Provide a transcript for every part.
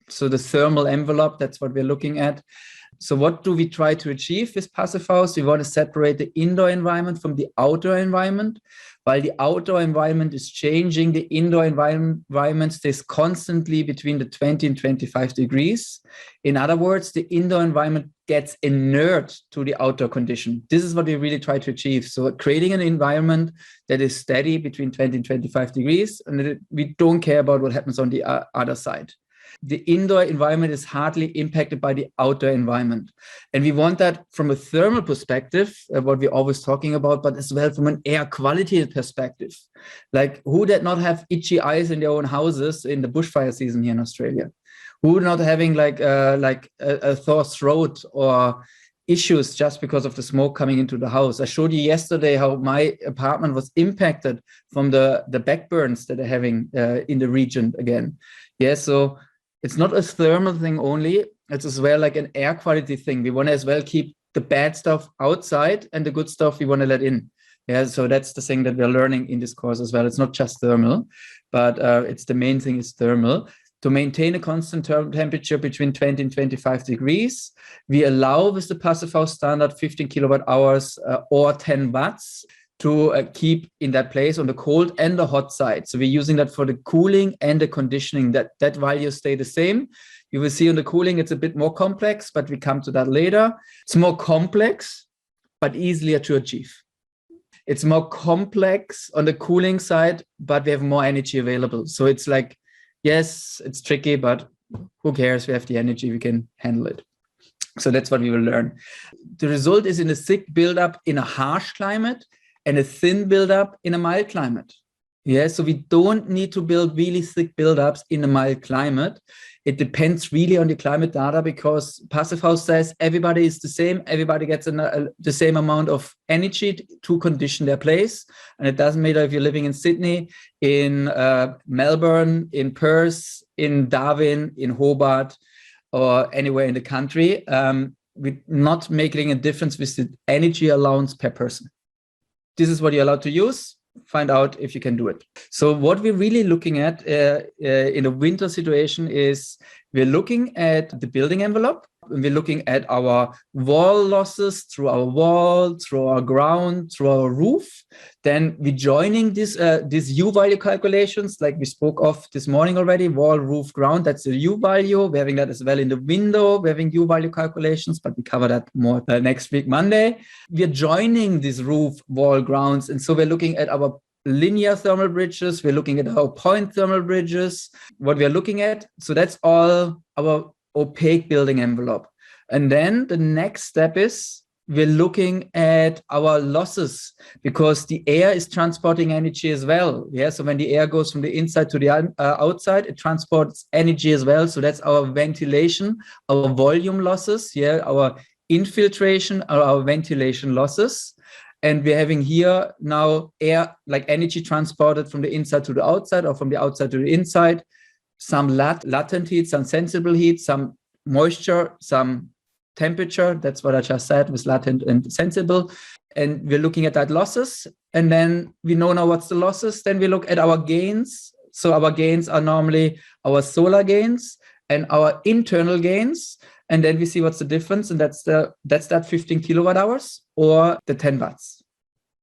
So the thermal envelope, that's what we're looking at. So what do we try to achieve with Passive House? We want to separate the indoor environment from the outdoor environment. While the outdoor environment is changing, the indoor environment stays constantly between the 20 and 25 degrees. In other words, the indoor environment gets inert to the outdoor condition. This is what we really try to achieve. So creating an environment that is steady between 20 and 25 degrees, and we don't care about what happens on the other side. The indoor environment is hardly impacted by the outdoor environment. And we want that from a thermal perspective, what we're always talking about, but as well from an air quality perspective. Like, who did not have itchy eyes in their own houses in the bushfire season here in Australia? Who not having like a sore throat or issues just because of the smoke coming into the house? I showed you yesterday how my apartment was impacted from the backburns that are having in the region again. Yeah, so it's not a thermal thing only, it's as well like an air quality thing. We want to as well keep the bad stuff outside and the good stuff we want to let in. Yeah, so that's the thing that we're learning in this course as well. It's not just thermal, but it's the main thing is thermal. To maintain a constant temperature between 20 and 25 degrees, we allow with the Passive House standard 15 kilowatt hours or 10 watts to keep in that place on the cold and the hot side. So we're using that for the cooling and the conditioning, that value stay the same. You will see on the cooling, it's a bit more complex, but we come to that later. It's more complex, but easier to achieve. It's more complex on the cooling side, but we have more energy available. So it's like, yes, it's tricky, but who cares? We have the energy, we can handle it. So that's what we will learn. The result is in a thick buildup in a harsh climate and a thin buildup in a mild climate. Yeah, so we don't need to build really thick buildups in a mild climate. It depends really on the climate data, because Passive House says everybody is the same. Everybody gets the same amount of energy to condition their place. And it doesn't matter if you're living in Sydney, in Melbourne, in Perth, in Darwin, in Hobart, or anywhere in the country. We're not making a difference with the energy allowance per person. This is what you're allowed to use. Find out if you can do it. So what we're really looking at in a winter situation is we're looking at the building envelope. And we're looking at our wall losses through our wall, through our ground, through our roof. Then we're joining these U value calculations, like we spoke of this morning already, wall, roof, ground, that's the U value. We're having that as well in the window. We're having U value calculations, but we cover that more next week, Monday. We're joining these roof, wall, grounds. And so we're looking at our linear thermal bridges. We're looking at our point thermal bridges, what we're looking at. So that's all our opaque building envelope. And then the next step is we're looking at our losses, because the air is transporting energy as well. Yeah, so when the air goes from the inside to the outside, it transports energy as well. So that's our ventilation, our volume losses, yeah, our infiltration, our ventilation losses. And we're having here now air, like energy transported from the inside to the outside or from the outside to the inside. Some latent heat, some sensible heat, some moisture, some temperature. That's what I just said with latent and sensible. And we're looking at that losses. And then we know now what's the losses. Then we look at our gains. So our gains are normally our solar gains and our internal gains. And then we see what's the difference. And that's that 15 kilowatt hours or the 10 watts.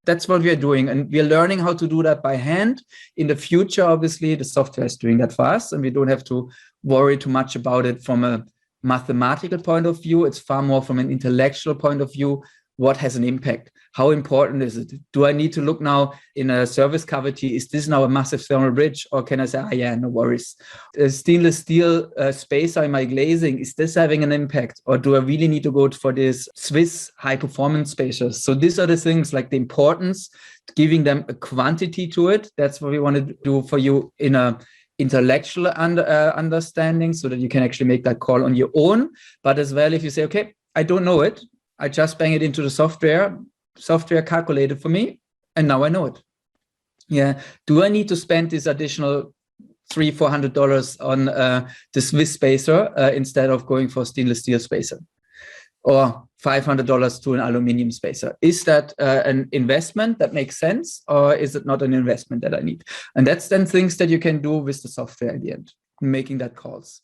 That's what we are doing. And we're learning how to do that by hand. In the future, obviously, the software is doing that for us, and we don't have to worry too much about it from a mathematical point of view. It's far more from an intellectual point of view. What has an impact? How important is it? Do I need to look now in a service cavity? Is this now a massive thermal bridge? Or can I say, yeah, no worries. A stainless steel spacer in my glazing, is this having an impact? Or do I really need to go for this Swiss high performance spacers? So these are the things, like the importance, giving them a quantity to it. That's what we want to do for you in a intellectual understanding, so that you can actually make that call on your own. But as well, if you say, okay, I don't know it, I just bang it into the software calculated for me, and now I know it. Yeah. Do I need to spend this additional $300-400 on the Swiss spacer instead of going for a stainless steel spacer, or $500 to an aluminum spacer? Is that an investment that makes sense, or is it not an investment that I need? And that's then things that you can do with the software at the end, making that calls.